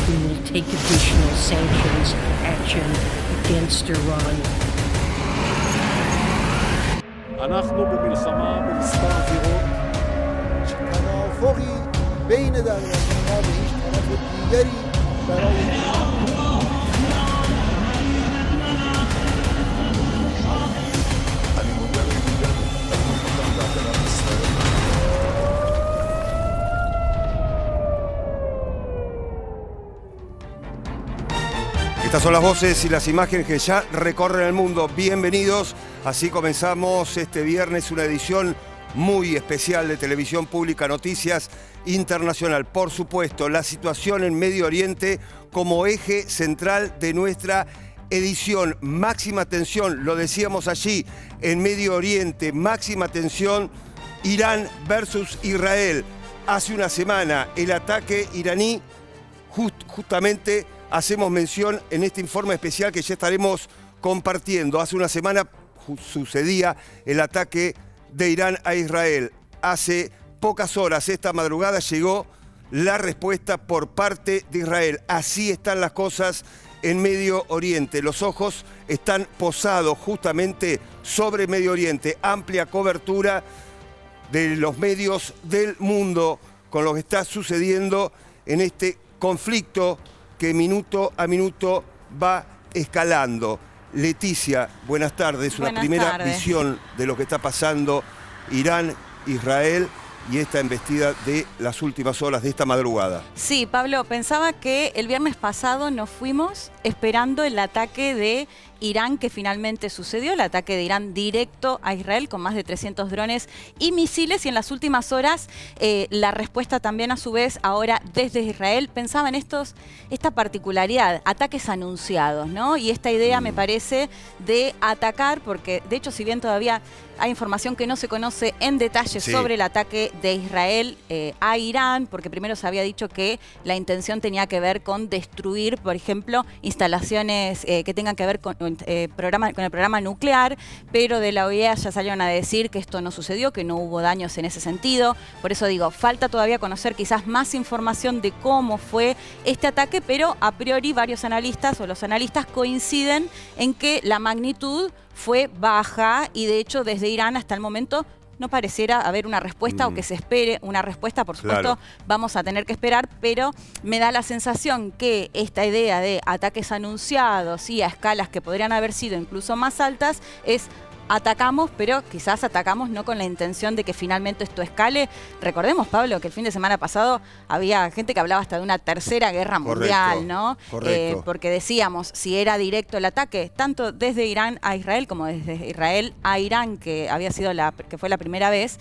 We will take additional sanctions action against Iran. אנחנו במלחמה במספר זירות. توافقی بین دروازه‌ها به هیچ طرف دیگری برای Estas son las voces y las imágenes que ya recorren el mundo. Bienvenidos. Así comenzamos este viernes una edición muy especial de Televisión Pública Noticias Internacional. Por supuesto, la situación en Medio Oriente como eje central de nuestra edición. Máxima tensión, lo decíamos allí, en Medio Oriente. Máxima tensión, Irán versus Israel. Hace una semana el ataque iraní justamente... Hacemos mención en este informe especial que ya estaremos compartiendo. Hace una semana sucedía el ataque de Irán a Israel. Hace pocas horas, esta madrugada, llegó la respuesta por parte de Israel. Así están las cosas en Medio Oriente. Los ojos están posados justamente sobre Medio Oriente. Amplia cobertura de los medios del mundo con lo que está sucediendo en este conflicto que minuto a minuto va escalando. Leticia, buenas tardes. Una primera visión de lo que está pasando Irán, Israel y esta embestida de las últimas horas de esta madrugada. Sí, Pablo, pensaba que el viernes pasado nos fuimos esperando el ataque de Irán que finalmente sucedió, el ataque de Irán directo a Israel con más de 300 drones y misiles, y en las últimas horas la respuesta también a su vez ahora desde Israel. Pensaba en esta particularidad, ataques anunciados, ¿no? Y esta idea me parece de atacar, porque de hecho si bien todavía hay información que no se conoce en detalle sobre el ataque de Israel a Irán, porque primero se había dicho que la intención tenía que ver con destruir, por ejemplo, instalaciones que tengan que ver con el programa nuclear, pero de la OEA ya salieron a decir que esto no sucedió, que no hubo daños en ese sentido. Por eso digo, falta todavía conocer quizás más información de cómo fue este ataque, pero a priori varios analistas o los analistas coinciden en que la magnitud fue baja y de hecho desde Irán hasta el momento no pareciera haber una respuesta o que se espere una respuesta. Por supuesto, vamos a tener que esperar, pero me da la sensación que esta idea de ataques anunciados y a escalas que podrían haber sido incluso más altas es atacamos, pero quizás atacamos no con la intención de que finalmente esto escale. Recordemos, Pablo, que el fin de semana pasado había gente que hablaba hasta de una tercera guerra mundial, ¿no? Porque decíamos, si era directo el ataque, tanto desde Irán a Israel como desde Israel a Irán, que había sido que fue la primera vez,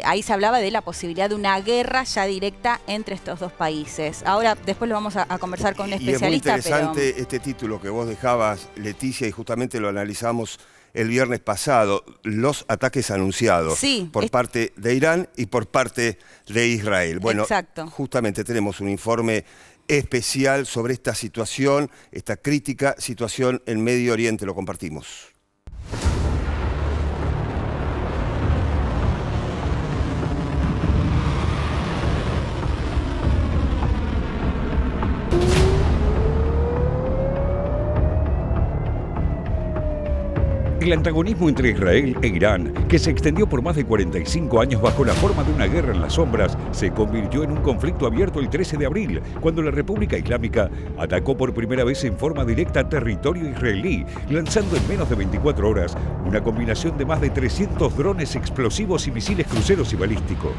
ahí se hablaba de la posibilidad de una guerra ya directa entre estos dos países. Ahora, después lo vamos a conversar con un especialista. Y es muy interesante este título que vos dejabas, Leticia, y justamente lo analizamos el viernes pasado, los ataques anunciados por parte de Irán y por parte de Israel. Bueno, justamente tenemos un informe especial sobre esta situación, esta crítica situación en Medio Oriente. Lo compartimos. El antagonismo entre Israel e Irán, que se extendió por más de 45 años bajo la forma de una guerra en las sombras, se convirtió en un conflicto abierto el 13 de abril, cuando la República Islámica atacó por primera vez en forma directa territorio israelí, lanzando en menos de 24 horas una combinación de más de 300 drones explosivos y misiles cruceros y balísticos.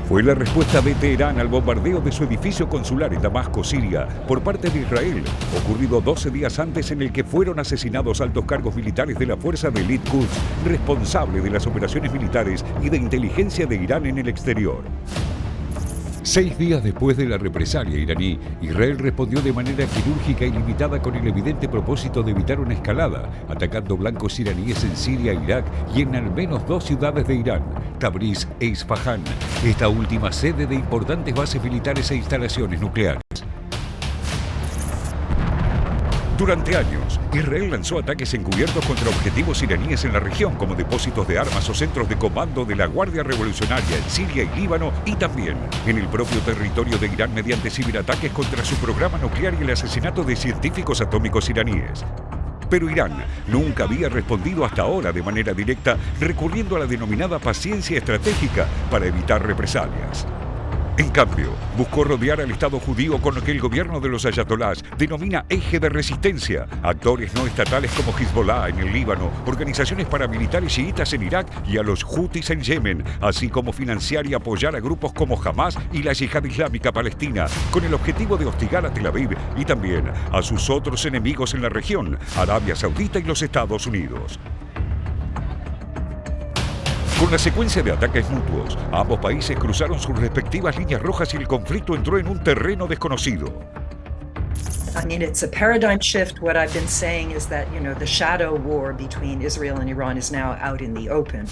Fue la respuesta de Teherán al bombardeo de su edificio consular en Damasco, Siria, por parte de Israel, ocurrido 12 días antes, en el que fueron asesinados altos cargos militares de la fuerza de élite Quds, responsable de las operaciones militares y de inteligencia de Irán en el exterior. 6 días después de la represalia iraní, Israel respondió de manera quirúrgica y limitada con el evidente propósito de evitar una escalada, atacando blancos iraníes en Siria, Irak y en al menos 2 ciudades de Irán, Tabriz e Isfahán, esta última sede de importantes bases militares e instalaciones nucleares. Durante años, Israel lanzó ataques encubiertos contra objetivos iraníes en la región, como depósitos de armas o centros de comando de la Guardia Revolucionaria en Siria y Líbano, y también en el propio territorio de Irán mediante ciberataques contra su programa nuclear y el asesinato de científicos atómicos iraníes. Pero Irán nunca había respondido hasta ahora de manera directa, recurriendo a la denominada paciencia estratégica para evitar represalias. En cambio, buscó rodear al Estado judío con lo que el gobierno de los ayatolás denomina eje de resistencia, actores no estatales como Hezbollah en el Líbano, organizaciones paramilitares chiitas en Irak y a los hutis en Yemen, así como financiar y apoyar a grupos como Hamas y la Yihad Islámica Palestina, con el objetivo de hostigar a Tel Aviv y también a sus otros enemigos en la región, Arabia Saudita y los Estados Unidos. Con la secuencia de ataques mutuos, ambos países cruzaron sus respectivas líneas rojas y el conflicto entró en un terreno desconocido. I mean, it's a paradigm shift. What I've been saying is that, the shadow war between Israel and Iran is now out in the open.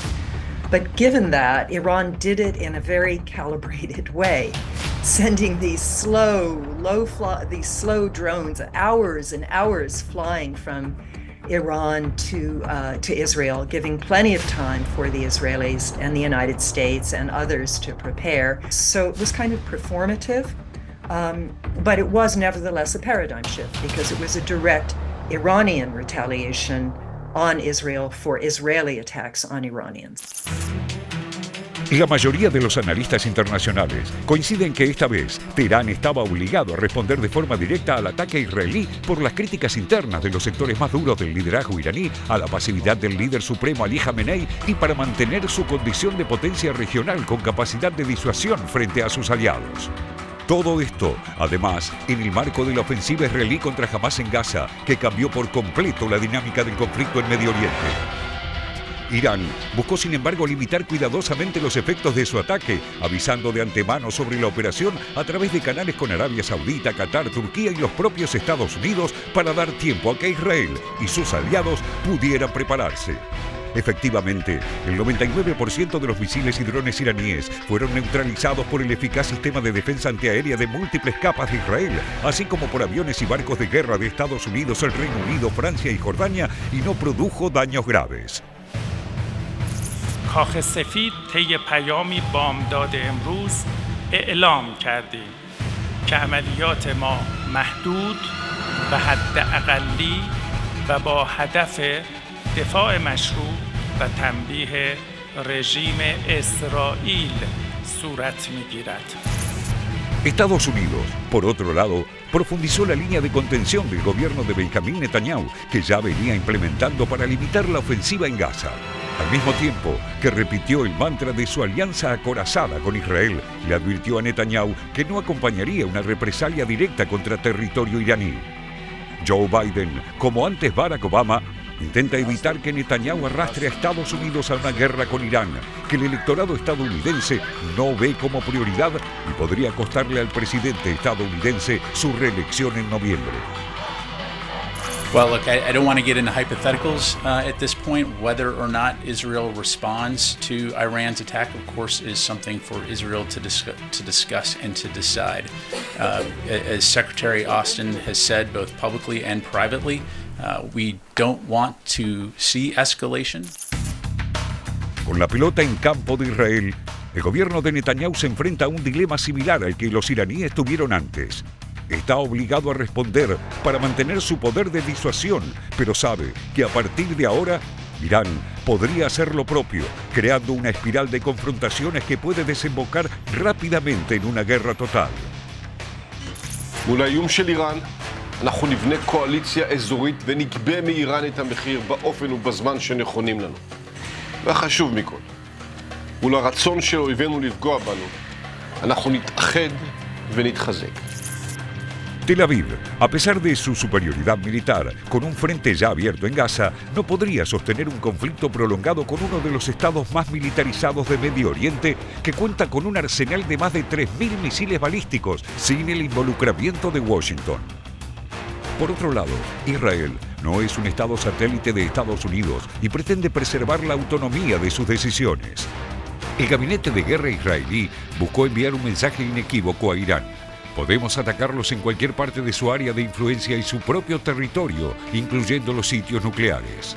But given that, Iran did it in a very calibrated way, sending these slow drones, hours and hours flying from Iran to Israel, giving plenty of time for the Israelis and the United States and others to prepare. So it was kind of performative, but it was nevertheless a paradigm shift because it was a direct Iranian retaliation on Israel for Israeli attacks on Iranians. La mayoría de los analistas internacionales coinciden que esta vez Teherán estaba obligado a responder de forma directa al ataque israelí por las críticas internas de los sectores más duros del liderazgo iraní a la pasividad del líder supremo Ali Khamenei y para mantener su condición de potencia regional con capacidad de disuasión frente a sus aliados. Todo esto, además, en el marco de la ofensiva israelí contra Hamas en Gaza, que cambió por completo la dinámica del conflicto en Medio Oriente. Irán buscó, sin embargo, limitar cuidadosamente los efectos de su ataque, avisando de antemano sobre la operación a través de canales con Arabia Saudita, Qatar, Turquía y los propios Estados Unidos para dar tiempo a que Israel y sus aliados pudieran prepararse. Efectivamente, el 99% de los misiles y drones iraníes fueron neutralizados por el eficaz sistema de defensa antiaérea de múltiples capas de Israel, así como por aviones y barcos de guerra de Estados Unidos, el Reino Unido, Francia y Jordania, y no produjo daños graves. کاخ سفید طی پیامی بامداد امروز اعلام کردیم که عملیات ما محدود و حداقلی و با هدف دفاع مشروع و تنبیه رژیم اسرائیل صورت می‌گیرد. Estados Unidos, por otro lado, profundizó la línea de contención del gobierno de Benjamín Netanyahu, que ya venía implementando para limitar la ofensiva en Gaza. Al mismo tiempo que repitió el mantra de su alianza acorazada con Israel, le advirtió a Netanyahu que no acompañaría una represalia directa contra territorio iraní. Joe Biden, como antes Barack Obama, intenta evitar que Netanyahu arrastre a Estados Unidos a una guerra con Irán, que el electorado estadounidense no ve como prioridad y podría costarle al presidente estadounidense su reelección en noviembre. Well, look, I don't want to get into hypotheticals at this point. Whether or not Israel responds to Iran's attack, of course, is something for Israel to discuss and to decide. As Secretary Austin has said, both publicly and privately, we don't want to see escalation. Con la pelota en campo de Israel, el gobierno de Netanyahu se enfrenta a un dilema similar al que los iraníes tuvieron antes. Está obligado a responder para mantener su poder de disuasión, pero sabe que a partir de ahora, Irán podría hacer lo propio, creando una espiral de confrontaciones que puede desembocar rápidamente en una guerra total. מול האיום של איראן, אנחנו נבנה קואליציה אזורית ונגבה מאיראן את המחיר באופן ובזמן שנכונים לנו. והחשוב מכל, מול הרצון של אויבינו לפגוע בנו, אנחנו נתאחד ונתחזק. Tel Aviv, a pesar de su superioridad militar, con un frente ya abierto en Gaza, no podría sostener un conflicto prolongado con uno de los estados más militarizados de Medio Oriente, que cuenta con un arsenal de más de 3.000 misiles balísticos, sin el involucramiento de Washington. Por otro lado, Israel no es un estado satélite de Estados Unidos y pretende preservar la autonomía de sus decisiones. El gabinete de guerra israelí buscó enviar un mensaje inequívoco a Irán. Podemos atacarlos en cualquier parte de su área de influencia y su propio territorio, incluyendo los sitios nucleares.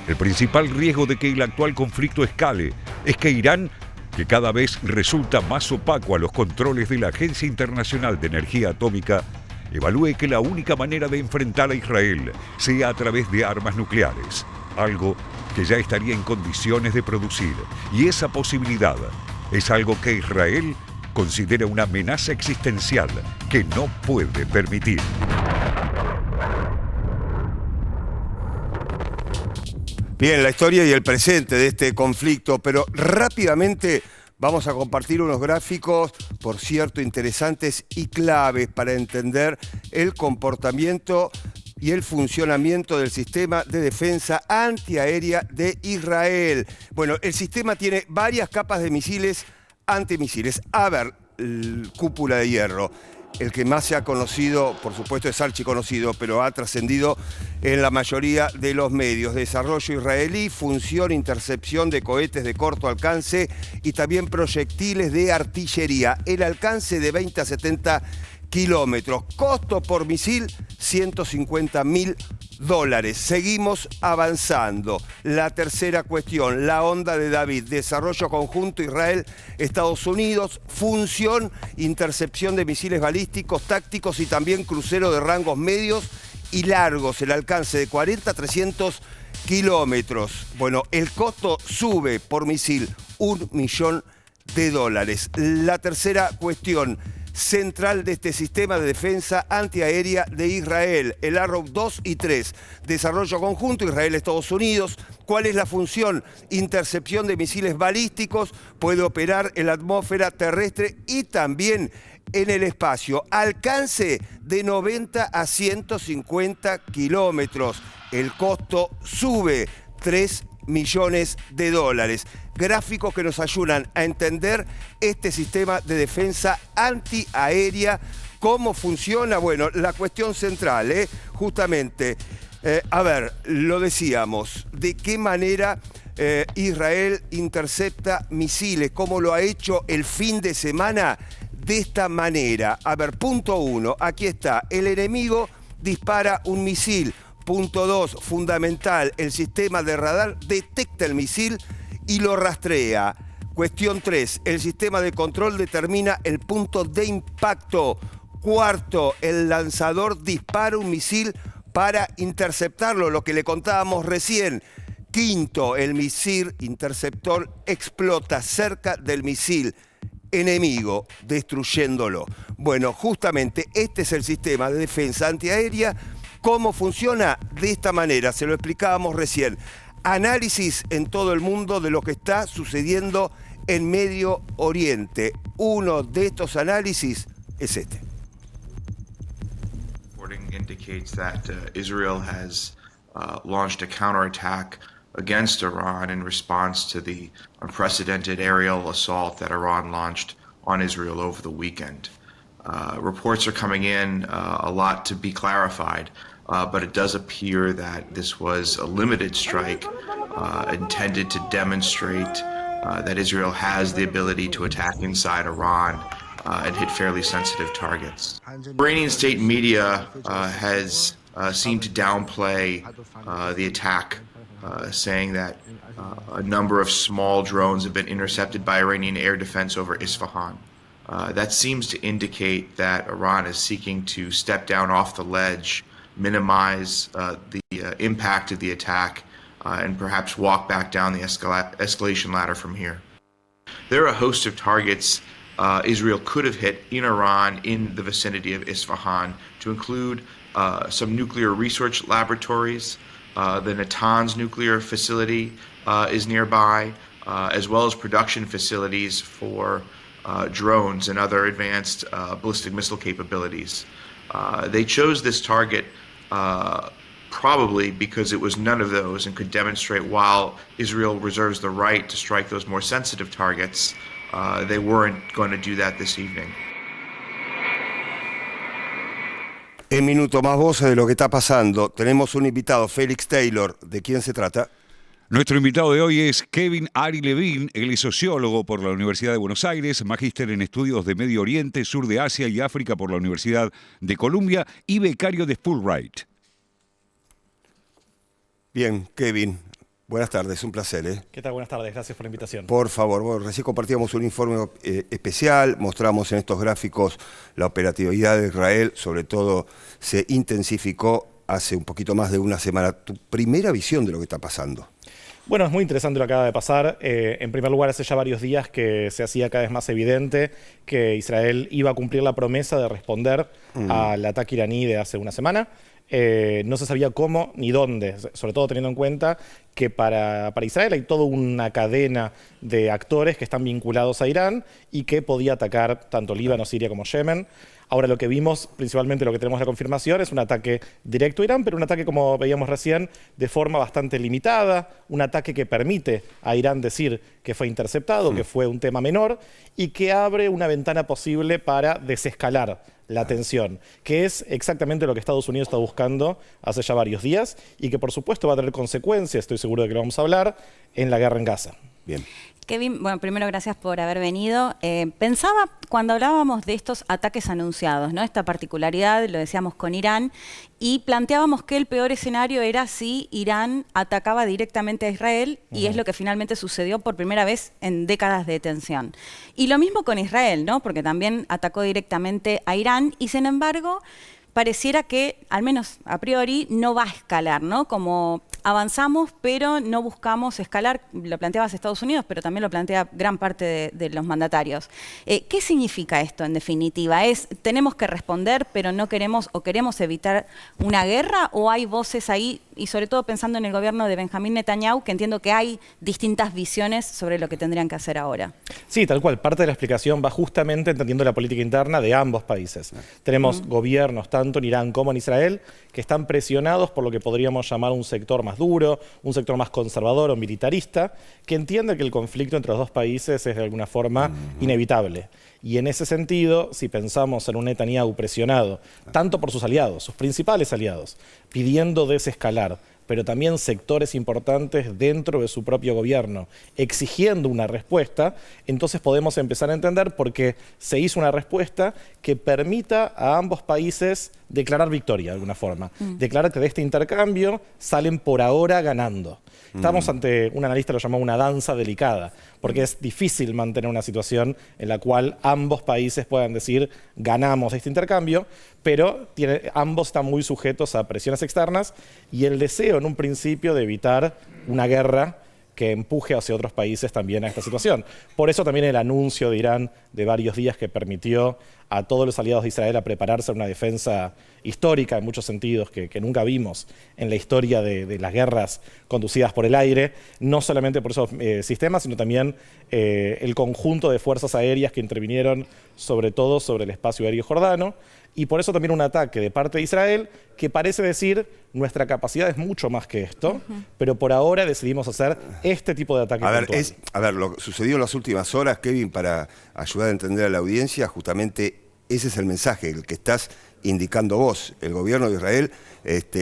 El principal riesgo de que el actual conflicto escale es que Irán, que cada vez resulta más opaco a los controles de la Agencia Internacional de Energía Atómica, evalúe que la única manera de enfrentar a Israel sea a través de armas nucleares, algo que ya estaría en condiciones de producir. Y esa posibilidad es algo que Israel considera una amenaza existencial que no puede permitir. Bien, la historia y el presente de este conflicto, pero rápidamente vamos a compartir unos gráficos, por cierto, interesantes y claves para entender el comportamiento y el funcionamiento del sistema de defensa antiaérea de Israel. Bueno, el sistema tiene varias capas de misiles antimisiles. A ver, cúpula de hierro. El que más se ha conocido, por supuesto, es archiconocido, pero ha trascendido en la mayoría de los medios. Desarrollo israelí, función, intercepción de cohetes de corto alcance y también proyectiles de artillería. El alcance de 20 a 70 kilómetros. Costo por misil, $150.000. Seguimos avanzando. La tercera cuestión, la onda de David. Desarrollo conjunto Israel-Estados Unidos. Función, intercepción de misiles balísticos, tácticos y también crucero de rangos medios y largos. El alcance de 40 a 300 kilómetros. Bueno, el costo sube por misil $1 millón. La tercera cuestión central de este sistema de defensa antiaérea de Israel, el Arrow 2 y 3. Desarrollo conjunto Israel-Estados Unidos. ¿Cuál es la función? Intercepción de misiles balísticos. Puede operar en la atmósfera terrestre y también en el espacio. Alcance de 90 a 150 kilómetros. El costo sube $3 millones. Gráficos que nos ayudan a entender este sistema de defensa antiaérea, cómo funciona. Bueno, la cuestión central, justamente, a ver, lo decíamos, de qué manera Israel intercepta misiles, cómo lo ha hecho el fin de semana, de esta manera. A ver, punto 1, aquí está, el enemigo dispara un misil. Punto 2, fundamental, el sistema de radar detecta el misil y lo rastrea. Cuestión 3, el sistema de control determina el punto de impacto. Cuarto, el lanzador dispara un misil para interceptarlo, lo que le contábamos recién. Quinto, el misil interceptor explota cerca del misil enemigo, destruyéndolo. Bueno, justamente este es el sistema de defensa antiaérea. ¿Cómo funciona? De esta manera, se lo explicábamos recién. Análisis en todo el mundo de lo que está sucediendo en Medio Oriente. Uno de estos análisis es este. Reporting indicates that Israel has launched a counterattack against Iran in response to the unprecedented aerial assault that Iran launched on Israel over the weekend. Reports are coming in, a lot to be clarified. But it does appear that this was a limited strike intended to demonstrate that Israel has the ability to attack inside Iran and hit fairly sensitive targets. Iranian state media has seemed to downplay the attack, saying that a number of small drones have been intercepted by Iranian air defense over Isfahan. That seems to indicate that Iran is seeking to step down off the ledge, minimize the impact of the attack, and perhaps walk back down the escalation ladder from here. There are a host of targets Israel could have hit in Iran in the vicinity of Isfahan, to include some nuclear research laboratories. The Natanz nuclear facility is nearby, as well as production facilities for drones and other advanced ballistic missile capabilities. They chose this target probably because it was none of those and could demonstrate while Israel reserves the right to strike those more sensitive targets, they weren't going to do that this evening. En Minuto Más Voces de lo que está pasando, tenemos un invitado, Félix Taylor. ¿De quién se trata? Nuestro invitado de hoy es Kevin Ari Levin. Él es sociólogo por la Universidad de Buenos Aires, magíster en estudios de Medio Oriente, Sur de Asia y África por la Universidad de Columbia y becario de Fulbright. Bien, Kevin, buenas tardes, un placer. ¿Qué tal? Buenas tardes, gracias por la invitación. Por favor, bueno, recién compartíamos un informe especial, mostramos en estos gráficos la operatividad de Israel, sobre todo se intensificó hace un poquito más de una semana. Tu primera visión de lo que está pasando. Bueno, es muy interesante lo que acaba de pasar. En primer lugar, hace ya varios días que se hacía cada vez más evidente que Israel iba a cumplir la promesa de responder al ataque iraní de hace una semana. No se sabía cómo ni dónde, sobre todo teniendo en cuenta que para Israel hay toda una cadena de actores que están vinculados a Irán y que podía atacar tanto Líbano, Siria como Yemen. Ahora lo que vimos, principalmente lo que tenemos la confirmación, es un ataque directo a Irán, pero un ataque, como veíamos recién, de forma bastante limitada, un ataque que permite a Irán decir que fue interceptado, que fue un tema menor, y que abre una ventana posible para desescalar la tensión, que es exactamente lo que Estados Unidos está buscando hace ya varios días y que por supuesto va a tener consecuencias, estoy seguro de que lo vamos a hablar, en la guerra en Gaza. Bien. Kevin, bueno, primero gracias por haber venido. Pensaba cuando hablábamos de estos ataques anunciados, ¿no? Esta particularidad, lo decíamos con Irán, y planteábamos que el peor escenario era si Irán atacaba directamente a Israel, y es lo que finalmente sucedió por primera vez en décadas de tensión. Y lo mismo con Israel, ¿no? Porque también atacó directamente a Irán, y sin embargo pareciera que, al menos a priori, no va a escalar, ¿no? Como avanzamos, pero no buscamos escalar. Lo planteabas Estados Unidos, pero también lo plantea gran parte de los mandatarios. ¿Qué significa esto, en definitiva? ¿Tenemos que responder, pero no queremos o queremos evitar una guerra? ¿O hay voces ahí, y sobre todo pensando en el gobierno de Benjamín Netanyahu, que entiendo que hay distintas visiones sobre lo que tendrían que hacer ahora? Sí, tal cual. Parte de la explicación va justamente entendiendo la política interna de ambos países. Tenemos gobiernos, tanto en Irán como en Israel, que están presionados por lo que podríamos llamar un sector más duro, un sector más conservador o militarista, que entiende que el conflicto entre los dos países es de alguna forma inevitable. Y en ese sentido, si pensamos en un Netanyahu presionado, tanto por sus aliados, sus principales aliados, pidiendo desescalar, pero también sectores importantes dentro de su propio gobierno, exigiendo una respuesta, entonces podemos empezar a entender por qué se hizo una respuesta que permita a ambos países declarar victoria de alguna forma. Declarar que de este intercambio salen por ahora ganando. Estamos ante, un analista lo llamó una danza delicada, porque es difícil mantener una situación en la cual ambos países puedan decir ganamos este intercambio, pero ambos están muy sujetos a presiones externas y el deseo en un principio de evitar una guerra que empuje hacia otros países también a esta situación. Por eso también el anuncio de Irán de varios días que permitió a todos los aliados de Israel a prepararse a una defensa histórica en muchos sentidos que nunca vimos en la historia de las guerras conducidas por el aire, no solamente por esos sistemas, sino también el conjunto de fuerzas aéreas que intervinieron sobre todo sobre el espacio aéreo jordano, y por eso también un ataque de parte de Israel que parece decir nuestra capacidad es mucho más que esto, pero por ahora decidimos hacer este tipo de ataque puntual. A ver, lo que sucedió en las últimas horas, Kevin, para ayudar a entender a la audiencia, justamente ese es el mensaje, el que estás indicando vos. El gobierno de Israel,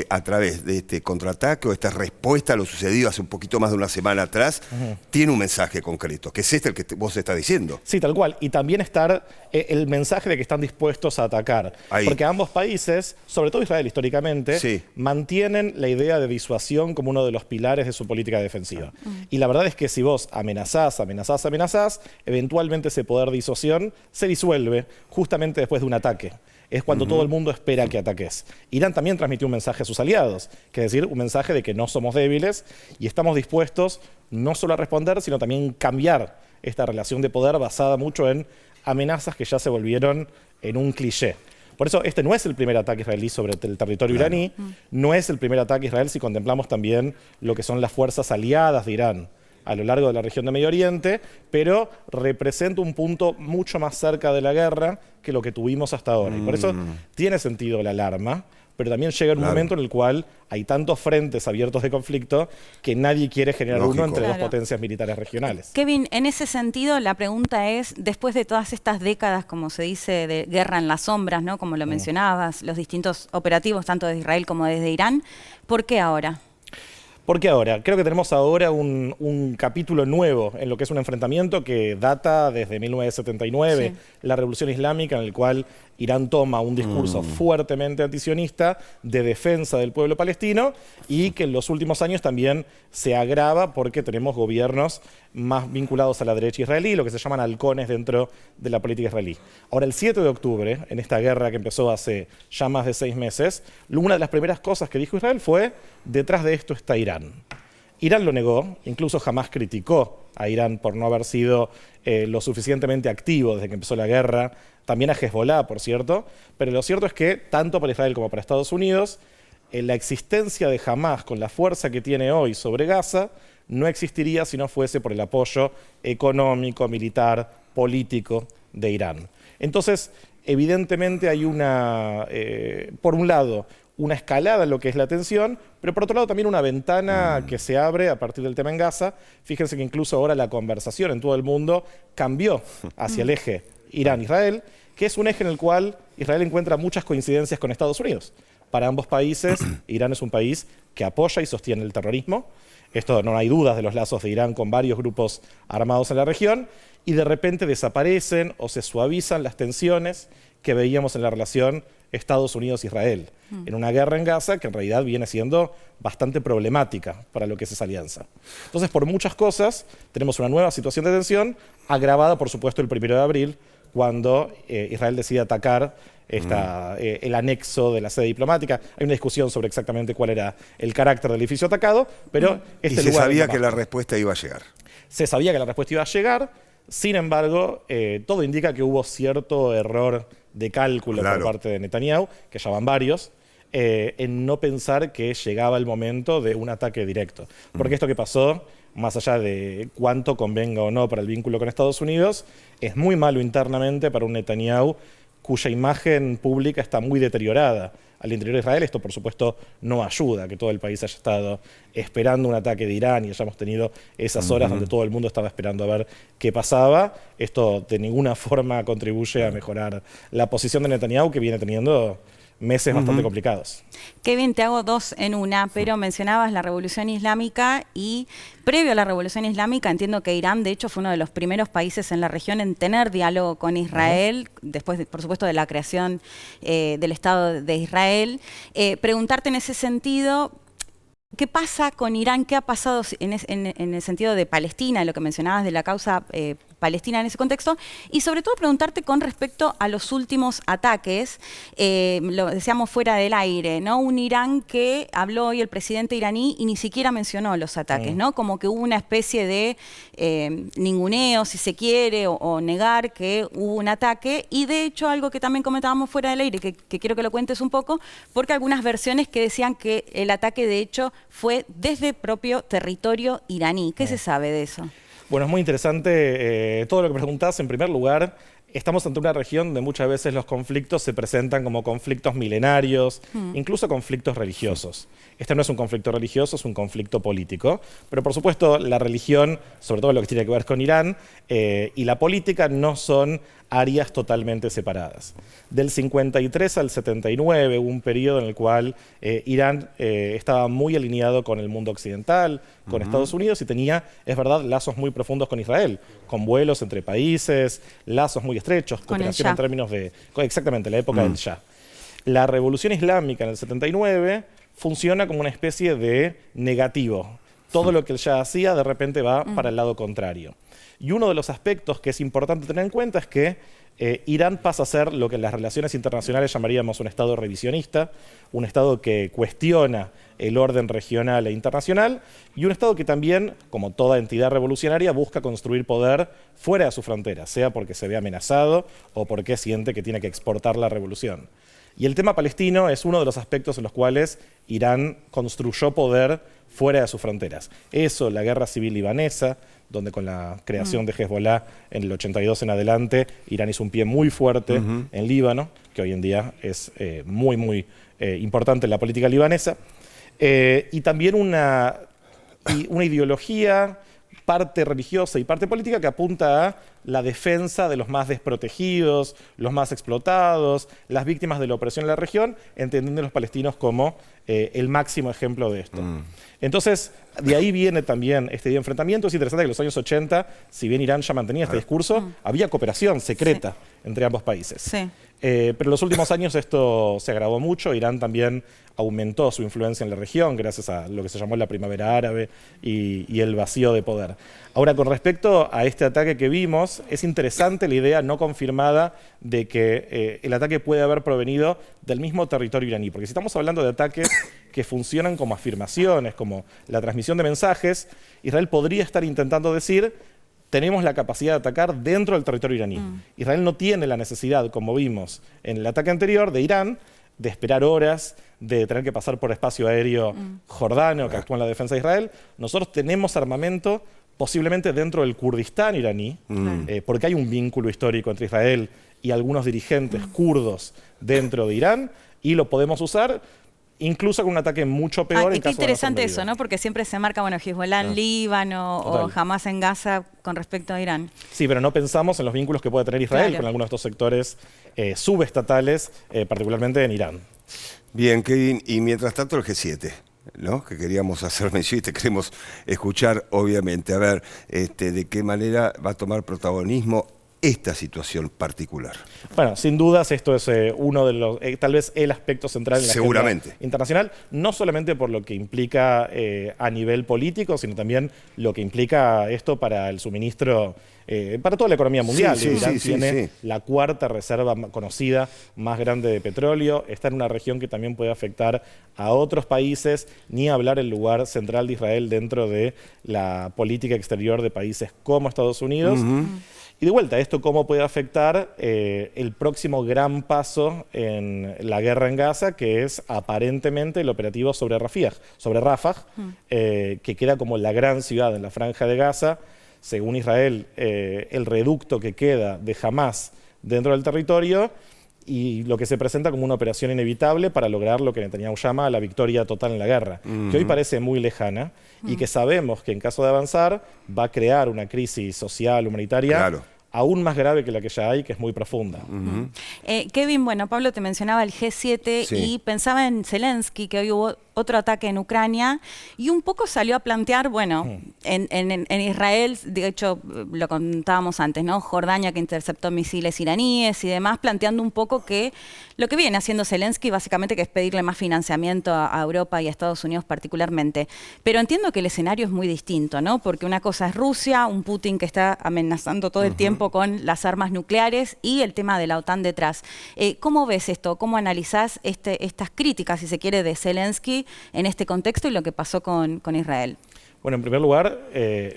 a través de este contraataque o esta respuesta a lo sucedido hace un poquito más de una semana atrás, tiene un mensaje concreto, que es el que vos estás diciendo. Sí, tal cual. Y también estar el mensaje de que están dispuestos a atacar. Ahí. Porque ambos países, sobre todo Israel históricamente, mantienen la idea de disuasión como uno de los pilares de su política defensiva. Y la verdad es que si vos amenazás, eventualmente ese poder de disuasión se disuelve justamente después de un ataque. Es cuando todo el mundo espera que ataques. Irán también transmitió un mensaje a sus aliados, que es decir, un mensaje de que no somos débiles y estamos dispuestos no solo a responder, sino también cambiar esta relación de poder basada mucho en amenazas que ya se volvieron en un cliché. Por eso este no es el primer ataque israelí sobre el territorio iraní, no es el primer ataque israelí si contemplamos también lo que son las fuerzas aliadas de Irán a lo largo de la región de Medio Oriente, pero representa un punto mucho más cerca de la guerra que lo que tuvimos hasta ahora. Y por eso tiene sentido la alarma, pero también llega un momento en el cual hay tantos frentes abiertos de conflicto que nadie quiere generar uno entre dos potencias militares regionales. Kevin, en ese sentido, la pregunta es, después de todas estas décadas, como se dice, de guerra en las sombras, ¿no? Como lo mencionabas, los distintos operativos, tanto desde Israel como desde Irán, ¿por qué ahora? Porque ahora, creo que tenemos ahora un capítulo nuevo en lo que es un enfrentamiento que data desde 1979, Sí. la Revolución Islámica, en el cual Irán toma un discurso fuertemente antisionista de defensa del pueblo palestino y que en los últimos años también se agrava porque tenemos gobiernos más vinculados a la derecha israelí, lo que se llaman halcones dentro de la política israelí. Ahora, el 7 de octubre, en esta guerra que empezó hace ya más de 6 meses, una de las primeras cosas que dijo Israel fue: detrás de esto está Irán. Irán lo negó, incluso jamás criticó a Irán por no haber sido lo suficientemente activo desde que empezó la guerra, también a Hezbollah, por cierto, pero lo cierto es que tanto para Israel como para Estados Unidos, la existencia de Hamás con la fuerza que tiene hoy sobre Gaza no existiría si no fuese por el apoyo económico, militar, político de Irán. Entonces, evidentemente hay por un lado, una escalada en lo que es la tensión, pero por otro lado también una ventana que se abre a partir del tema en Gaza. Fíjense que incluso ahora la conversación en todo el mundo cambió hacia el eje Irán-Israel, que es un eje en el cual Israel encuentra muchas coincidencias con Estados Unidos. Para ambos países, Irán es un país que apoya y sostiene el terrorismo. Esto no hay dudas de los lazos de Irán con varios grupos armados en la región, y de repente desaparecen o se suavizan las tensiones que veíamos en la relación Estados Unidos-Israel, en una guerra en Gaza que en realidad viene siendo bastante problemática para lo que es esa alianza. Entonces, por muchas cosas, tenemos una nueva situación de tensión, agravada, por supuesto, el 1 de abril, cuando Israel decide atacar el anexo de la sede diplomática. Hay una discusión sobre exactamente cuál era el carácter del edificio atacado, pero y se sabía que la respuesta iba a llegar. Se sabía que la respuesta iba a llegar. Sin embargo, todo indica que hubo cierto error de cálculo por parte de Netanyahu, que ya van varios, en no pensar que llegaba el momento de un ataque directo. Porque esto que pasó, más allá de cuánto convenga o no para el vínculo con Estados Unidos, es muy malo internamente para un Netanyahu cuya imagen pública está muy deteriorada al interior de Israel. Esto, por supuesto, no ayuda a que todo el país haya estado esperando un ataque de Irán y hayamos tenido esas horas donde todo el mundo estaba esperando a ver qué pasaba. Esto de ninguna forma contribuye a mejorar la posición de Netanyahu, que viene teniendo meses bastante complicados. Kevin, te hago dos en una, pero mencionabas la Revolución Islámica y previo a la Revolución Islámica entiendo que Irán de hecho fue uno de los primeros países en la región en tener diálogo con Israel, después por supuesto de la creación del Estado de Israel. Preguntarte en ese sentido, ¿qué pasa con Irán? ¿Qué ha pasado en el sentido de Palestina, lo que mencionabas de la causa palestina en ese contexto? Y sobre todo preguntarte con respecto a los últimos ataques, lo decíamos fuera del aire, ¿no? Un Irán que habló hoy el presidente iraní y ni siquiera mencionó los ataques, ¿no? Como que hubo una especie de ninguneo, si se quiere, o negar que hubo un ataque. Y de hecho, algo que también comentábamos fuera del aire, que quiero que lo cuentes un poco, porque algunas versiones que decían que el ataque de hecho fue desde propio territorio iraní. ¿Qué se sabe de eso? Bueno, es muy interesante todo lo que preguntás. En primer lugar, estamos ante una región donde muchas veces los conflictos se presentan como conflictos milenarios, incluso conflictos religiosos. Este no es un conflicto religioso, es un conflicto político. Pero por supuesto, la religión, sobre todo lo que tiene que ver con Irán, y la política no son áreas totalmente separadas. Del 53 al 79 hubo un periodo en el cual Irán estaba muy alineado con el mundo occidental, con Estados Unidos, y tenía, es verdad, lazos muy profundos con Israel, con vuelos entre países, lazos muy estrechos, cooperación en términos de... Exactamente, la época del Shah. La Revolución Islámica en el 79 funciona como una especie de negativo. Todo lo que el Shah hacía de repente va para el lado contrario. Y uno de los aspectos que es importante tener en cuenta es que Irán pasa a ser lo que en las relaciones internacionales llamaríamos un Estado revisionista, un Estado que cuestiona el orden regional e internacional, y un Estado que también, como toda entidad revolucionaria, busca construir poder fuera de sus fronteras, sea porque se ve amenazado o porque siente que tiene que exportar la revolución. Y el tema palestino es uno de los aspectos en los cuales Irán construyó poder fuera de sus fronteras. Eso, la guerra civil libanesa, donde con la creación de Hezbollah en el 82 en adelante, Irán hizo un pie muy fuerte en Líbano, que hoy en día es muy importante en la política libanesa. Y también una ideología parte religiosa y parte política que apunta a la defensa de los más desprotegidos, los más explotados, las víctimas de la opresión en la región, entendiendo a los palestinos como el máximo ejemplo de esto. Entonces, de ahí viene también este enfrentamiento. Es interesante que en los años 80, si bien Irán ya mantenía este discurso, había cooperación secreta entre ambos países. Sí. Pero en los últimos años esto se agravó mucho. Irán también aumentó su influencia en la región gracias a lo que se llamó la primavera árabe y el vacío de poder. Ahora, con respecto a este ataque que vimos, es interesante la idea no confirmada de que el ataque puede haber provenido del mismo territorio iraní. Porque si estamos hablando de ataques que funcionan como afirmaciones, como la transmisión de mensajes, Israel podría estar intentando decir: tenemos la capacidad de atacar dentro del territorio iraní. Israel no tiene la necesidad, como vimos en el ataque anterior de Irán, de esperar horas, de tener que pasar por espacio aéreo jordano que actúa en la defensa de Israel. Nosotros tenemos armamento posiblemente dentro del Kurdistán iraní, porque hay un vínculo histórico entre Israel y algunos dirigentes kurdos dentro de Irán, y lo podemos usar incluso con un ataque mucho peor. Qué interesante eso, ¿no? Porque siempre se marca, bueno, Hezbollah en Líbano o Hamas en Gaza con respecto a Irán. Sí, pero no pensamos en los vínculos que puede tener Israel con algunos de estos sectores subestatales, particularmente en Irán. Bien, Kevin, y mientras tanto el G7, ¿no? Que queríamos hacer mención y te queremos escuchar, obviamente. A ver, ¿de qué manera va a tomar protagonismo esta situación particular? Bueno, sin dudas esto es uno de los, tal vez el aspecto central en la agenda internacional, no solamente por lo que implica a nivel político, sino también lo que implica esto para el suministro, para toda la economía mundial. Irán tiene la cuarta reserva conocida más grande de petróleo, está en una región que también puede afectar a otros países, ni hablar el lugar central de Israel dentro de la política exterior de países como Estados Unidos. Y de vuelta, ¿esto cómo puede afectar el próximo gran paso en la guerra en Gaza, que es aparentemente el operativo sobre Rafah, que queda como la gran ciudad en la franja de Gaza? Según Israel, el reducto que queda de Hamas dentro del territorio, y lo que se presenta como una operación inevitable para lograr lo que Netanyahu llama la victoria total en la guerra, que hoy parece muy lejana y que sabemos que en caso de avanzar va a crear una crisis social, humanitaria, aún más grave que la que ya hay, que es muy profunda. Kevin, bueno, Pablo te mencionaba el G7 y pensaba en Zelensky, que hoy hubo otro ataque en Ucrania, y un poco salió a plantear, bueno, en Israel, de hecho, lo contábamos antes, ¿no? Jordania, que interceptó misiles iraníes y demás, planteando un poco que lo que viene haciendo Zelensky, básicamente, que es pedirle más financiamiento a Europa y a Estados Unidos particularmente. Pero entiendo que el escenario es muy distinto, ¿no? Porque una cosa es Rusia, un Putin que está amenazando todo el tiempo con las armas nucleares, y el tema de la OTAN detrás. ¿Cómo ves esto? ¿Cómo analizás estas críticas, si se quiere, de Zelensky en este contexto y lo que pasó con Israel? Bueno, en primer lugar,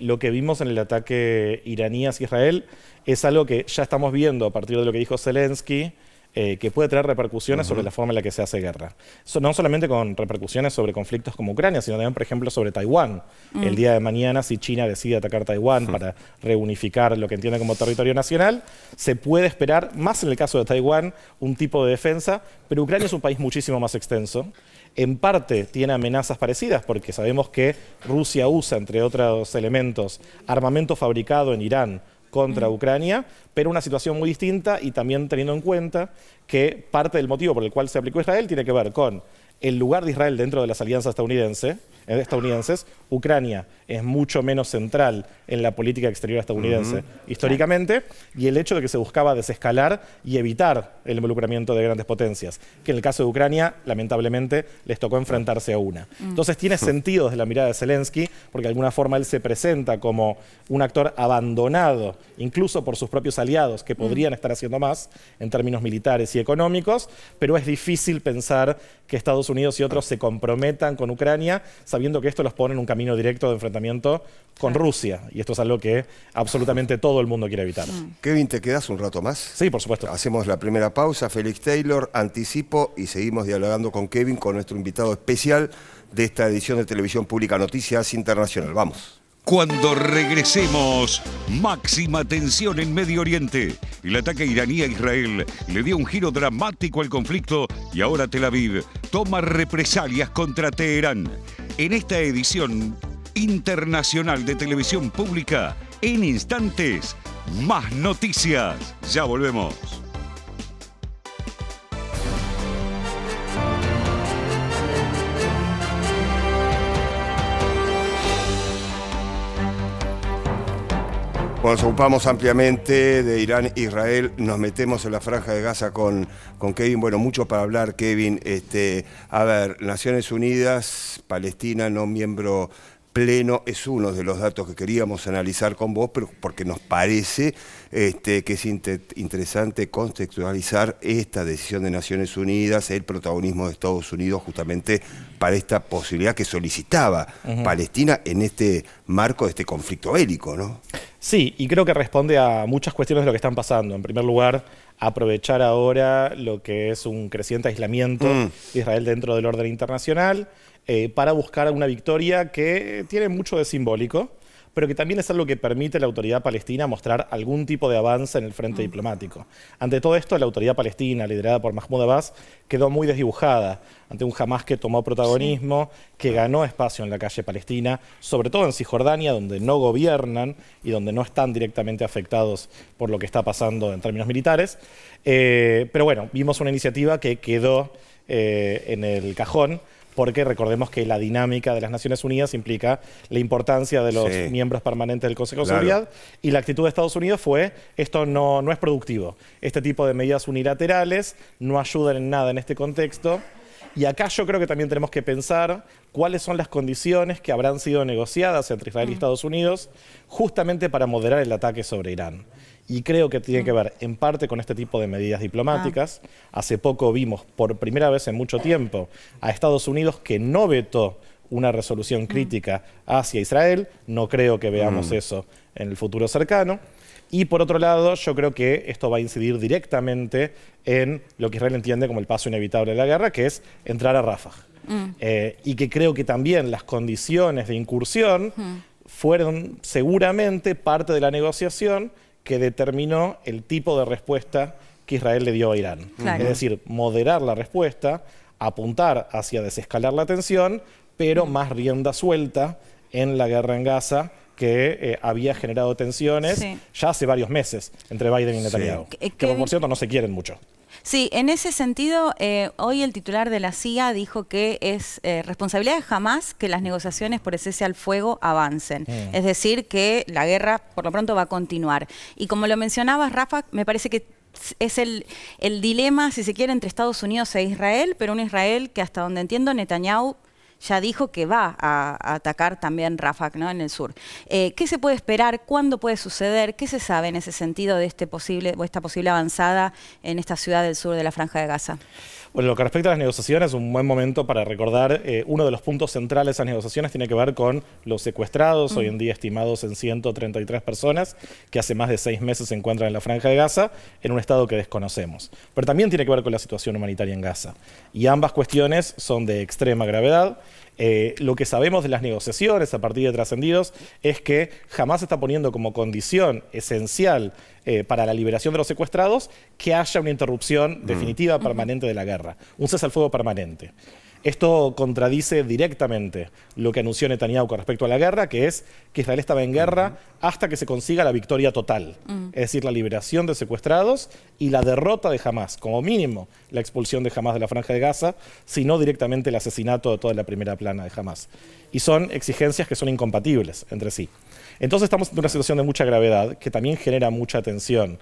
lo que vimos en el ataque iraní hacia Israel es algo que ya estamos viendo a partir de lo que dijo Zelensky, que puede traer repercusiones sobre la forma en la que se hace guerra. No solamente con repercusiones sobre conflictos como Ucrania, sino también, por ejemplo, sobre Taiwán. El día de mañana, si China decide atacar Taiwán para reunificar lo que entiende como territorio nacional, se puede esperar, más en el caso de Taiwán, un tipo de defensa, pero Ucrania es un país muchísimo más extenso. En parte tiene amenazas parecidas, porque sabemos que Rusia usa, entre otros elementos, armamento fabricado en Irán contra Ucrania, pero una situación muy distinta, y también teniendo en cuenta que parte del motivo por el cual se aplicó Israel tiene que ver con el lugar de Israel dentro de las alianzas estadounidenses. Ucrania es mucho menos central en la política exterior estadounidense históricamente, y el hecho de que se buscaba desescalar y evitar el involucramiento de grandes potencias, que en el caso de Ucrania, lamentablemente, les tocó enfrentarse a una. Entonces tiene sentido desde la mirada de Zelensky, porque de alguna forma él se presenta como un actor abandonado, incluso por sus propios aliados, que podrían estar haciendo más en términos militares y económicos, pero es difícil pensar que Estados Unidos y otros se comprometan con Ucrania, sabiendo que esto los pone en un camino directo de enfrentamiento con Rusia. Y esto es algo que absolutamente todo el mundo quiere evitar. Kevin, ¿te quedas un rato más? Sí, por supuesto. Hacemos la primera pausa. Félix Taylor, anticipo, y seguimos dialogando con Kevin, con nuestro invitado especial de esta edición de Televisión Pública Noticias Internacional. Vamos. Cuando regresemos, máxima tensión en Medio Oriente. El ataque iraní a Israel le dio un giro dramático al conflicto, y ahora Tel Aviv toma represalias contra Teherán. En esta edición internacional de televisión pública. En instantes, más noticias. Ya volvemos. Cuando nos ocupamos ampliamente de Irán e Israel, nos metemos en la Franja de Gaza con Kevin. Bueno, mucho para hablar, Kevin. A ver, Naciones Unidas, Palestina no miembro pleno, es uno de los datos que queríamos analizar con vos, pero porque nos parece que es interesante contextualizar esta decisión de Naciones Unidas, el protagonismo de Estados Unidos justamente para esta posibilidad que solicitaba Palestina en este marco de este conflicto bélico, ¿no? Sí, y creo que responde a muchas cuestiones de lo que están pasando. En primer lugar, aprovechar ahora lo que es un creciente aislamiento de Israel dentro del orden internacional para buscar una victoria que tiene mucho de simbólico, pero que también es algo que permite a la autoridad palestina mostrar algún tipo de avance en el frente diplomático. Ante todo esto, la autoridad palestina, liderada por Mahmoud Abbas, quedó muy desdibujada ante un Hamás que tomó protagonismo, que ganó espacio en la calle palestina, sobre todo en Cisjordania, donde no gobiernan y donde no están directamente afectados por lo que está pasando en términos militares. Pero bueno, vimos una iniciativa que quedó en el cajón, porque recordemos que la dinámica de las Naciones Unidas implica la importancia de los miembros permanentes del Consejo de Seguridad, y la actitud de Estados Unidos fue: esto no es productivo, este tipo de medidas unilaterales no ayudan en nada en este contexto. Y acá yo creo que también tenemos que pensar cuáles son las condiciones que habrán sido negociadas entre Israel y Estados Unidos justamente para moderar el ataque sobre Irán. Y creo que tiene que ver en parte con este tipo de medidas diplomáticas. Hace poco vimos por primera vez en mucho tiempo a Estados Unidos que no vetó una resolución crítica hacia Israel. No creo que veamos eso en el futuro cercano. Y por otro lado, yo creo que esto va a incidir directamente en lo que Israel entiende como el paso inevitable de la guerra, que es entrar a Rafah. Y que creo que también las condiciones de incursión fueron seguramente parte de la negociación que determinó el tipo de respuesta que Israel le dio a Irán. Es decir, moderar la respuesta, apuntar hacia desescalar la tensión, pero más rienda suelta en la guerra en Gaza, que había generado tensiones ya hace varios meses entre Biden y Netanyahu, que por cierto no se quieren mucho. Sí, en ese sentido, hoy el titular de la CIA dijo que es responsabilidad de Hamás que las negociaciones por el cese al fuego avancen. Es decir, que la guerra por lo pronto va a continuar. Y como lo mencionabas, Rafa, me parece que es el dilema, si se quiere, entre Estados Unidos e Israel, pero un Israel que, hasta donde entiendo, Netanyahu ya dijo que va a atacar también Rafah, ¿no?, en el sur. ¿Qué se puede esperar? ¿Cuándo puede suceder? ¿Qué se sabe en ese sentido de esta posible avanzada en esta ciudad del sur de la Franja de Gaza? Bueno, lo que respecta a las negociaciones, un buen momento para recordar, uno de los puntos centrales de esas negociaciones tiene que ver con los secuestrados, hoy en día estimados en 133 personas, que hace más de 6 meses se encuentran en la Franja de Gaza, en un estado que desconocemos. Pero también tiene que ver con la situación humanitaria en Gaza. Y ambas cuestiones son de extrema gravedad. Lo que sabemos de las negociaciones a partir de trascendidos es que Hamás está poniendo como condición esencial para la liberación de los secuestrados que haya una interrupción definitiva, permanente de la guerra, un cese al fuego permanente. Esto contradice directamente lo que anunció Netanyahu con respecto a la guerra, que es que Israel estaba en guerra hasta que se consiga la victoria total. Es decir, la liberación de secuestrados y la derrota de Hamás, como mínimo la expulsión de Hamás de la Franja de Gaza, sino directamente el asesinato de toda la primera plana de Hamás. Y son exigencias que son incompatibles entre sí. Entonces estamos en una situación de mucha gravedad que también genera mucha tensión.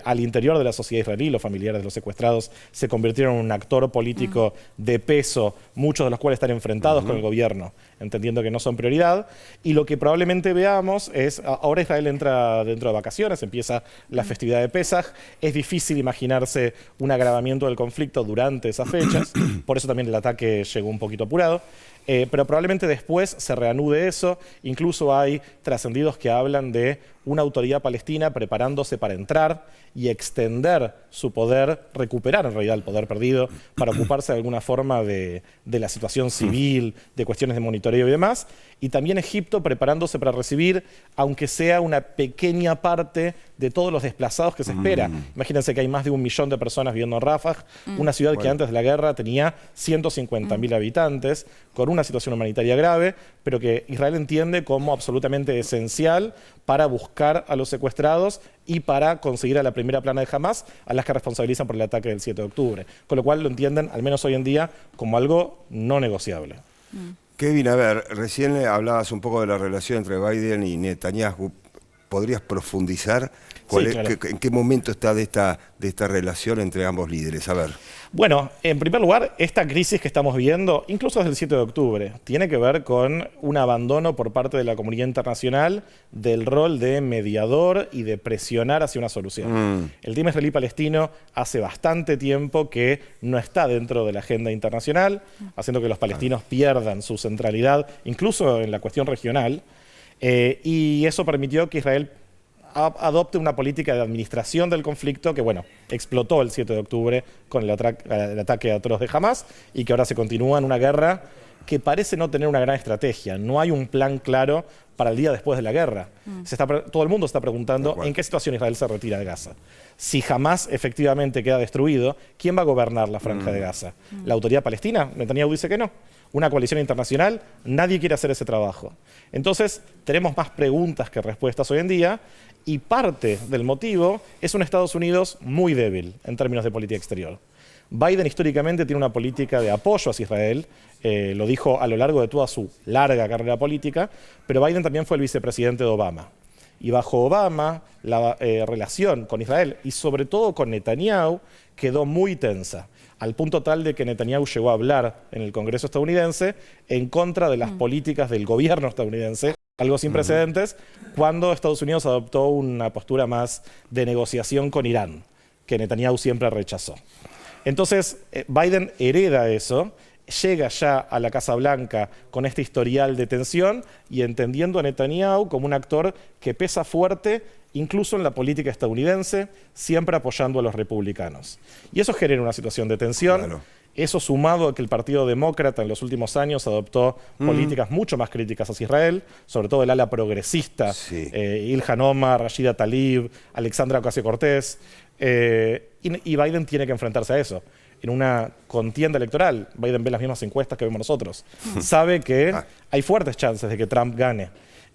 Al interior de la sociedad israelí, los familiares de los secuestrados se convirtieron en un actor político de peso, muchos de los cuales están enfrentados con el gobierno, entendiendo que no son prioridad. Y lo que probablemente veamos es, ahora Israel entra dentro de vacaciones, empieza la festividad de Pesaj, es difícil imaginarse un agravamiento del conflicto durante esas fechas, por eso también el ataque llegó un poquito apurado. Pero probablemente después se reanude eso. Incluso hay trascendidos que hablan de una autoridad palestina preparándose para entrar y extender su poder, recuperar en realidad el poder perdido, para ocuparse de alguna forma de la situación civil, de cuestiones de monitoreo y demás. Y también Egipto preparándose para recibir, aunque sea una pequeña parte de todos los desplazados que se espera. Imagínense que hay más de 1 millón de personas viviendo en Rafah, una ciudad que antes de la guerra tenía 150.000 habitantes, con una situación humanitaria grave, pero que Israel entiende como absolutamente esencial para buscar a los secuestrados y para conseguir a la primera plana de Hamas, a las que responsabilizan por el ataque del 7 de octubre. Con lo cual lo entienden, al menos hoy en día, como algo no negociable. Kevin, a ver, recién hablabas un poco de la relación entre Biden y Netanyahu. ¿Podrías profundizar? Sí, claro. ¿En qué momento está de esta relación entre ambos líderes? A ver. Bueno, en primer lugar, esta crisis que estamos viendo, incluso desde el 7 de octubre, tiene que ver con un abandono por parte de la comunidad internacional del rol de mediador y de presionar hacia una solución. El tema israelí-palestino hace bastante tiempo que no está dentro de la agenda internacional, haciendo que los palestinos pierdan su centralidad, incluso en la cuestión regional, y eso permitió que Israel adopte una política de administración del conflicto que, bueno, explotó el 7 de octubre con el ataque atroz de Hamas y que ahora se continúa en una guerra que parece no tener una gran estrategia. No hay un plan claro para el día después de la guerra. Todo el mundo está preguntando en qué situación Israel se retira de Gaza. Si Hamas efectivamente queda destruido, ¿quién va a gobernar la franja de Gaza? ¿La autoridad palestina? Netanyahu dice que no. Una coalición internacional, nadie quiere hacer ese trabajo. Entonces, tenemos más preguntas que respuestas hoy en día, y parte del motivo es un Estados Unidos muy débil en términos de política exterior. Biden históricamente tiene una política de apoyo hacia Israel, lo dijo a lo largo de toda su larga carrera política, pero Biden también fue el vicepresidente de Obama. Y bajo Obama, la relación con Israel y sobre todo con Netanyahu quedó muy tensa, al punto tal de que Netanyahu llegó a hablar en el Congreso estadounidense en contra de las políticas del gobierno estadounidense, algo sin precedentes, cuando Estados Unidos adoptó una postura más de negociación con Irán, que Netanyahu siempre rechazó. Entonces, Biden hereda eso, llega ya a la Casa Blanca con este historial de tensión y entendiendo a Netanyahu como un actor que pesa fuerte incluso en la política estadounidense, siempre apoyando a los republicanos. Y eso genera una situación de tensión. Claro. Eso sumado a que el Partido Demócrata en los últimos años adoptó políticas mucho más críticas hacia Israel, sobre todo el ala progresista, Ilhan Omar, Rashida Tlaib, Alexandra Ocasio-Cortez, y Biden tiene que enfrentarse a eso. En una contienda electoral, Biden ve las mismas encuestas que vemos nosotros. Sabe que hay fuertes chances de que Trump gane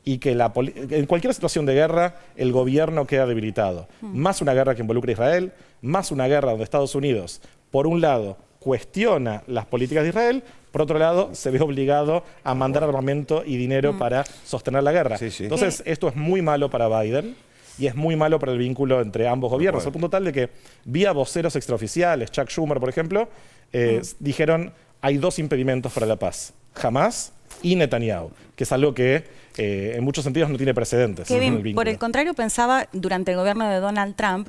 y que en cualquier situación de guerra el gobierno queda debilitado. Más una guerra que involucra a Israel, más una guerra donde Estados Unidos, por un lado, cuestiona las políticas de Israel, por otro lado, se ve obligado a mandar armamento y dinero para sostener la guerra. Entonces, esto es muy malo para Biden y es muy malo para el vínculo entre ambos gobiernos, al punto tal de que vía voceros extraoficiales, Chuck Schumer, por ejemplo, dijeron hay 2 impedimentos para la paz, Hamas y Netanyahu, que es algo que en muchos sentidos no tiene precedentes. Kevin, por el contrario, pensaba durante el gobierno de Donald Trump,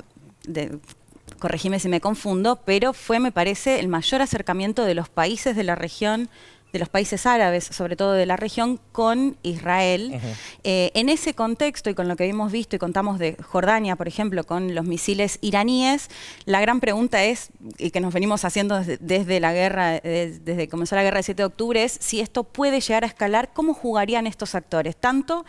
corregime si me confundo, pero fue, me parece, el mayor acercamiento de los países de la región, de los países árabes, sobre todo de la región, con Israel. En ese contexto y con lo que hemos visto y contamos de Jordania, por ejemplo, con los misiles iraníes, la gran pregunta es, y que nos venimos haciendo desde la guerra, desde que comenzó la guerra del 7 de octubre, es si esto puede llegar a escalar, ¿cómo jugarían estos actores? Tanto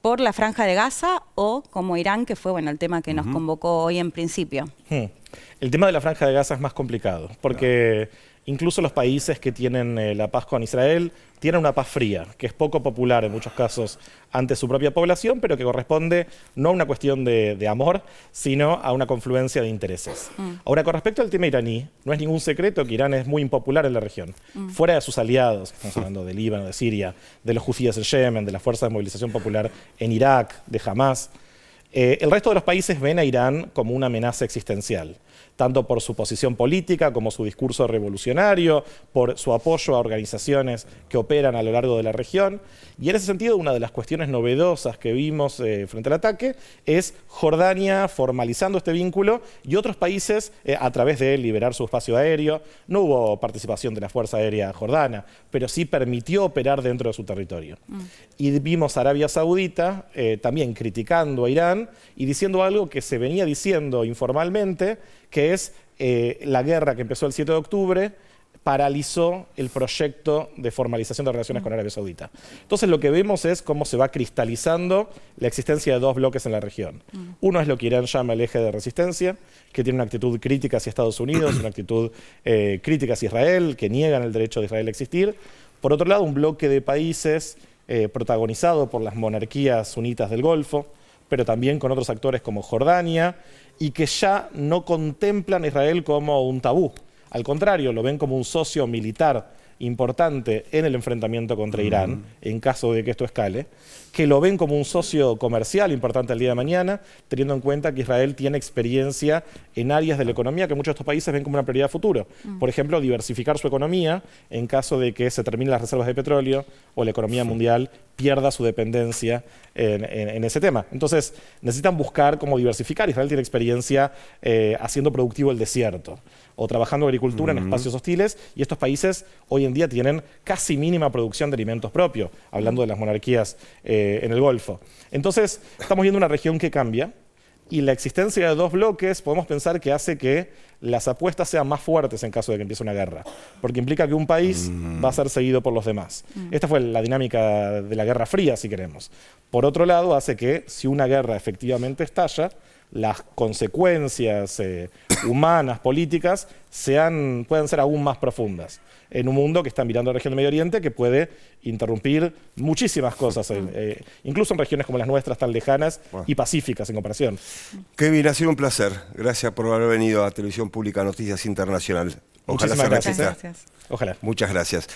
por la Franja de Gaza o como Irán, que fue el tema que nos convocó hoy en principio. El tema de la Franja de Gaza es más complicado, porque incluso los países que tienen la paz con Israel tienen una paz fría, que es poco popular en muchos casos ante su propia población, pero que corresponde no a una cuestión de amor, sino a una confluencia de intereses. Ahora, con respecto al tema iraní, no es ningún secreto que Irán es muy impopular en la región. Fuera de sus aliados, estamos hablando de Líbano, de Siria, de los hutíes en Yemen, de las fuerzas de movilización popular en Irak, de Hamas, el resto de los países ven a Irán como una amenaza existencial. tanto por su posición política como su discurso revolucionario, por su apoyo a organizaciones que operan a lo largo de la región. Y en ese sentido, una de las cuestiones novedosas que vimos frente al ataque es Jordania formalizando este vínculo y otros países a través de liberar su espacio aéreo. No hubo participación de la Fuerza Aérea Jordana, pero sí permitió operar dentro de su territorio. Y vimos a Arabia Saudita también criticando a Irán y diciendo algo que se venía diciendo informalmente, que es la guerra que empezó el 7 de octubre paralizó el proyecto de formalización de relaciones con Arabia Saudita. Entonces lo que vemos es cómo se va cristalizando la existencia de dos bloques en la región. Uno es lo que Irán llama el eje de resistencia, que tiene una actitud crítica hacia Estados Unidos, una actitud crítica hacia Israel, que niegan el derecho de Israel a existir. Por otro lado, un bloque de países protagonizado por las monarquías sunitas del Golfo, pero también con otros actores como Jordania, y que ya no contemplan a Israel como un tabú. Al contrario, lo ven como un socio militar importante en el enfrentamiento contra Irán, en caso de que esto escale, que lo ven como un socio comercial importante el día de mañana, teniendo en cuenta que Israel tiene experiencia en áreas de la economía que muchos de estos países ven como una prioridad futuro. Por ejemplo, diversificar su economía en caso de que se terminen las reservas de petróleo o la economía mundial pierda su dependencia en ese tema. Entonces, necesitan buscar cómo diversificar. Israel tiene experiencia haciendo productivo el desierto o trabajando agricultura en espacios hostiles, y estos países hoy en día tienen casi mínima producción de alimentos propios, hablando de las monarquías en el Golfo. Entonces, estamos viendo una región que cambia, y la existencia de dos bloques podemos pensar que hace que las apuestas sean más fuertes en caso de que empiece una guerra, porque implica que un país va a ser seguido por los demás. Esta fue la dinámica de la Guerra Fría, si queremos. Por otro lado, hace que si una guerra efectivamente estalla, las consecuencias humanas, políticas, puedan ser aún más profundas en un mundo que está mirando a la región del Medio Oriente, que puede interrumpir muchísimas cosas, incluso en regiones como las nuestras, tan lejanas y pacíficas en comparación. Kevin, ha sido un placer. Gracias por haber venido a Televisión Pública Noticias Internacional. Ojalá Muchísimas se repita. gracias. Ojalá. Muchas gracias.